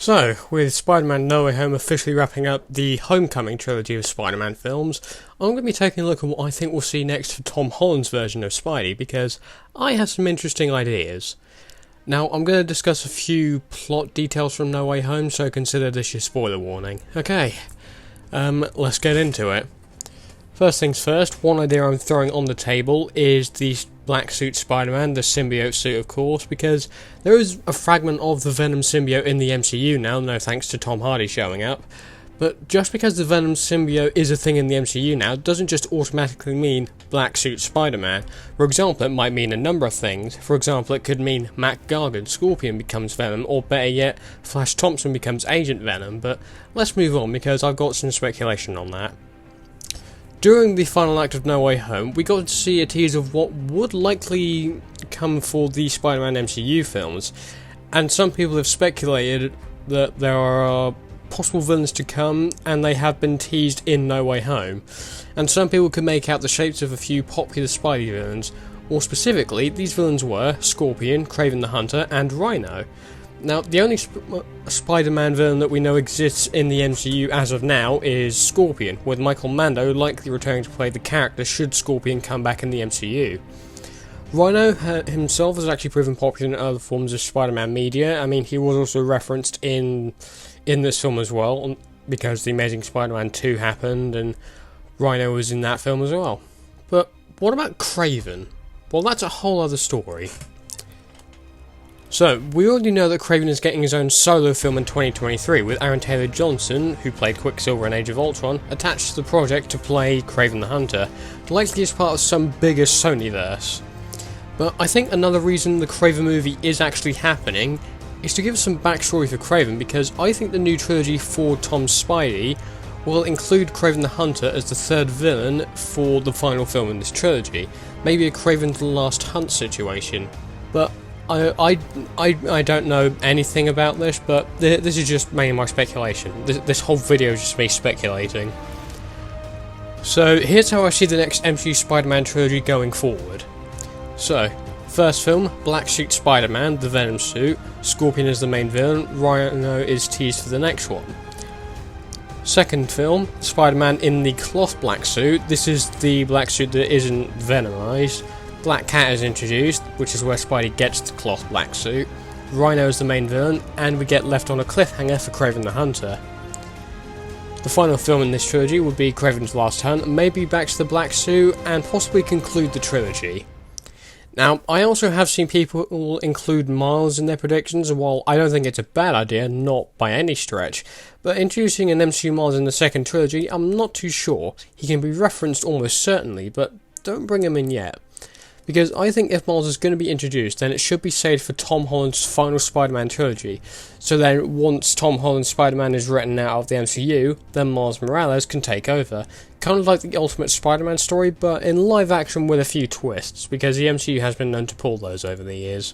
So, with Spider-Man No Way Home officially wrapping up the Homecoming Trilogy of Spider-Man films, I'm going to be taking a look at what I think we'll see next for Tom Holland's version of Spidey, because I have some interesting ideas. Now, I'm going to discuss a few plot details from No Way Home, so consider this your spoiler warning. Okay, let's get into it. First things first, one idea I'm throwing on the table is the black suit Spider-Man, the symbiote suit of course, because there is a fragment of the Venom symbiote in the MCU now, no thanks to Tom Hardy showing up. But just because the Venom symbiote is a thing in the MCU now doesn't just automatically mean black suit Spider-Man. For example, it might mean a number of things. For example, it could mean Mac Gargan, Scorpion becomes Venom, or better yet, Flash Thompson becomes Agent Venom, but let's move on because I've got some speculation on that. During the final act of No Way Home, we got to see a tease of what would likely come for the Spider-Man MCU films, and some people have speculated that there are possible villains to come, and they have been teased in No Way Home, and some people could make out the shapes of a few popular Spidey villains. More specifically, these villains were Scorpion, Kraven the Hunter, and Rhino. Now, the only Spider-Man villain that we know exists in the MCU as of now is Scorpion, with Michael Mando likely returning to play the character should Scorpion come back in the MCU. Rhino himself has actually proven popular in other forms of Spider-Man media. I mean, he was also referenced in this film as well, because The Amazing Spider-Man 2 happened, and Rhino was in that film as well. But what about Kraven? Well, that's a whole other story. So, we already know that Kraven is getting his own solo film in 2023, with Aaron Taylor-Johnson, who played Quicksilver in Age of Ultron, attached to the project to play Kraven the Hunter, likely as part of some bigger Sonyverse. But I think another reason the Kraven movie is actually happening is to give us some backstory for Kraven, because I think the new trilogy for Tom's Spidey will include Kraven the Hunter as the third villain for the final film in this trilogy. Maybe a Kraven the Last Hunt situation. But I don't know anything about this, but this is just mainly my speculation. This whole video is just me speculating. So here's how I see the next MCU Spider-Man trilogy going forward. So, first film, Black Suit Spider-Man, the Venom suit, Scorpion is the main villain, Rhino is teased for the next one. Second film, Spider-Man in the cloth black suit, this is the black suit that isn't venomized. Black Cat is introduced, which is where Spidey gets the cloth black suit. Rhino is the main villain, and we get left on a cliffhanger for Kraven the Hunter. The final film in this trilogy would be Kraven's Last Hunt, maybe back to the black suit, and possibly conclude the trilogy. Now, I also have seen people include Miles in their predictions, and while I don't think it's a bad idea, not by any stretch, but introducing an MCU Miles in the second trilogy, I'm not too sure. He can be referenced almost certainly, but don't bring him in yet. Because I think if Miles is going to be introduced, then it should be saved for Tom Holland's final Spider-Man trilogy. So then, once Tom Holland's Spider-Man is written out of the MCU, then Miles Morales can take over. Kind of like the Ultimate Spider-Man story, but in live action with a few twists, because the MCU has been known to pull those over the years.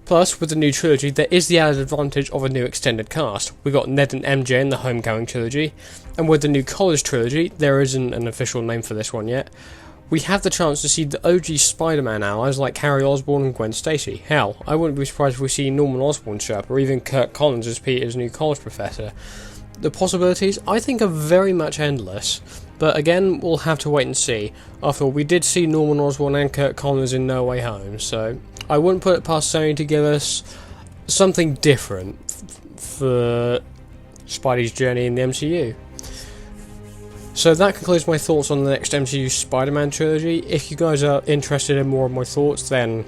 Plus, with the new trilogy, there is the added advantage of a new extended cast. We got Ned and MJ in the Homecoming Trilogy, and with the new College Trilogy, there isn't an official name for this one yet, we have the chance to see the OG Spider-Man allies like Harry Osborn and Gwen Stacy. Hell, I wouldn't be surprised if we see Norman Osborn show up, or even Kirk Collins as Peter's new college professor. The possibilities, I think, are very much endless, but again, we'll have to wait and see. After all, we did see Norman Osborn and Kirk Collins in No Way Home, so I wouldn't put it past Sony to give us something different for Spidey's journey in the MCU. So that concludes my thoughts on the next MCU Spider-Man trilogy. If you guys are interested in more of my thoughts, then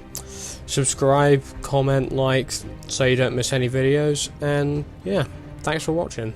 subscribe, comment, like, so you don't miss any videos, and yeah, thanks for watching.